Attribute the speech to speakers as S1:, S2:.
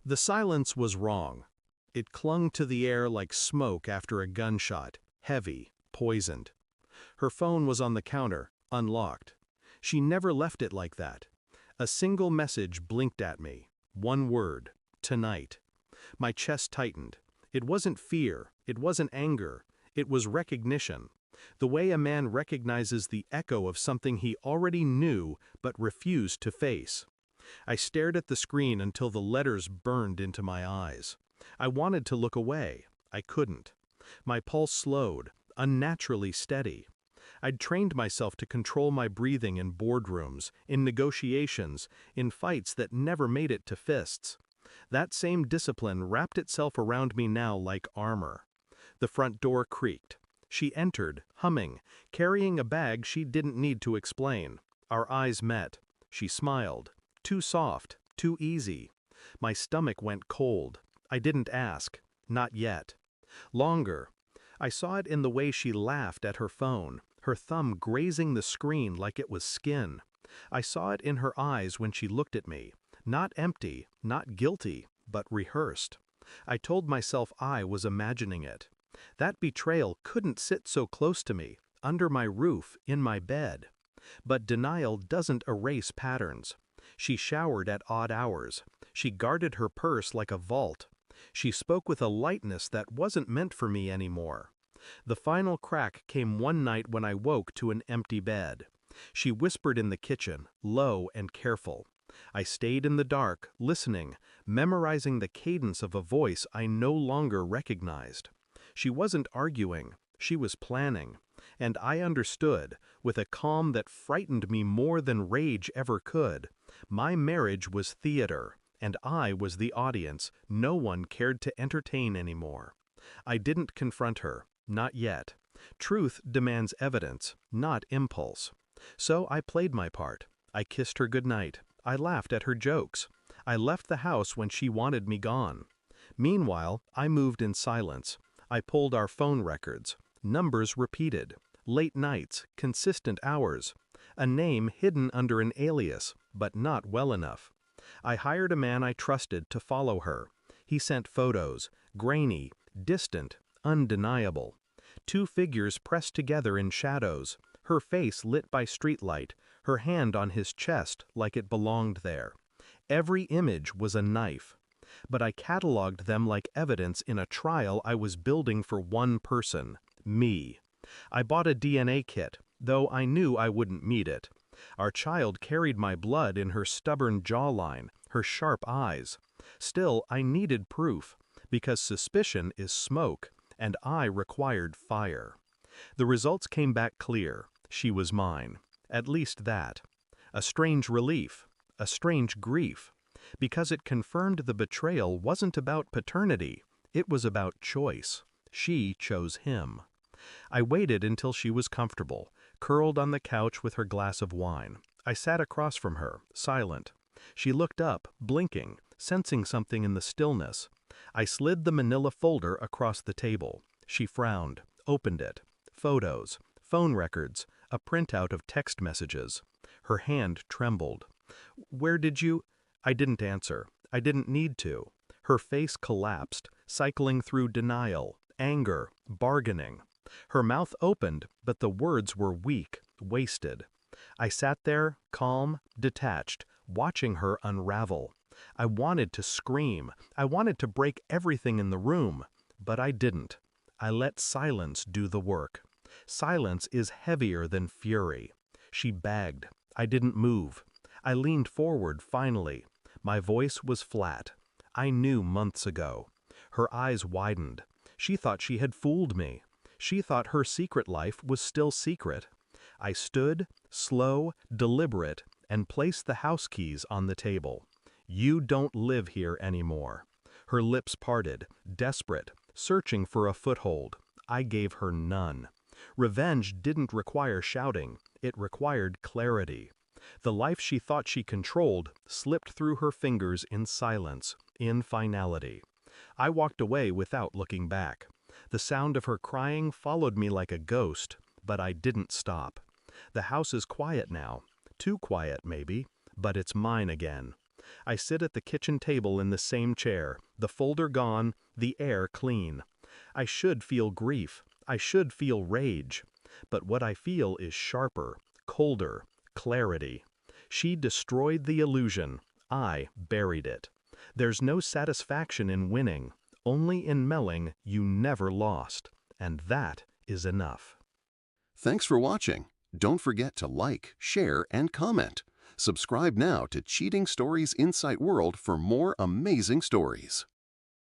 S1: The silence was wrong. It clung to the air like smoke after a gunshot, heavy, poisoned. Her phone was on the counter, unlocked. She never left it like that. A single message blinked at me. One word: tonight. My chest tightened. It wasn't fear, it wasn't anger, it was recognition. The way a man recognizes the echo of something he already knew but refused to face. I stared at the screen until the letters burned into my eyes. I wanted to look away. I couldn't. My pulse slowed, unnaturally steady. I'd trained myself to control my breathing in boardrooms, in negotiations, in fights that never made it to fists. That same discipline wrapped itself around me now like armor. The front door creaked. She entered, humming, carrying a bag she didn't need to explain. Our eyes met. She smiled. Too soft, too easy. My stomach went cold. I didn't ask. Not yet. Longer. I saw it in the way she laughed at her phone, her thumb grazing the screen like it was skin. I saw it in her eyes when she looked at me. Not empty, not guilty, but rehearsed. I told myself I was imagining it. That betrayal couldn't sit so close to me, under my roof, in my bed. But denial doesn't erase patterns. She showered at odd hours. She guarded her purse like a vault. She spoke with a lightness that wasn't meant for me anymore. The final crack came one night when I woke to an empty bed. She whispered in the kitchen, low and careful. I stayed in the dark, listening, memorizing the cadence of a voice I no longer recognized. She wasn't arguing, she was planning. And I understood, with a calm that frightened me more than rage ever could. My marriage was theater, and I was the audience no one cared to entertain anymore. I didn't confront her, not yet. Truth demands evidence, not impulse. So I played my part. I kissed her goodnight. I laughed at her jokes. I left the house when she wanted me gone. Meanwhile, I moved in silence. I pulled our phone records. Numbers repeated. Late nights, consistent hours. A name hidden under an alias, but not well enough. I hired a man I trusted to follow her. He sent photos, grainy, distant, undeniable. Two figures pressed together in shadows, her face lit by streetlight, her hand on his chest like it belonged there. Every image was a knife. But I cataloged them like evidence in a trial I was building for one person, me. I bought a DNA kit, though I knew I wouldn't meet it. Our child carried my blood in her stubborn jawline, her sharp eyes. Still, I needed proof, because suspicion is smoke, and I required fire. The results came back clear. She was mine. At least that. A strange relief, a strange grief, because it confirmed the betrayal wasn't about paternity, it was about choice. She chose him. I waited until she was comfortable, curled on the couch with her glass of wine. I sat across from her, silent. She looked up, blinking, sensing something in the stillness. I slid the manila folder across the table. She frowned, opened it. Photos, phone records, a printout of text messages. Her hand trembled. "Where did you—" I didn't answer. I didn't need to. Her face collapsed, cycling through denial, anger, bargaining. Her mouth opened, but the words were weak, wasted. I sat there, calm, detached, watching her unravel. I wanted to scream. I wanted to break everything in the room, but I didn't. I let silence do the work. Silence is heavier than fury. She begged. I didn't move. I leaned forward finally. My voice was flat. I knew months ago. Her eyes widened. She thought she had fooled me. She thought her secret life was still secret. I stood, slow, deliberate, and placed the house keys on the table. "You don't live here anymore." Her lips parted, desperate, searching for a foothold. I gave her none. Revenge didn't require shouting. It required clarity. The life she thought she controlled slipped through her fingers in silence, in finality. I walked away without looking back. The sound of her crying followed me like a ghost, but I didn't stop. The house is quiet now. Too quiet, maybe, but it's mine again. I sit at the kitchen table in the same chair, the folder gone, the air clean. I should feel grief. I should feel rage. But what I feel is sharper, colder, clarity. She destroyed the illusion. I buried it. There's no satisfaction in winning, only in melling you never lost. And that is enough.
S2: Thanks for watching. Don't forget to like, share, and comment. Subscribe now to Cheating Stories Insight World for more amazing stories.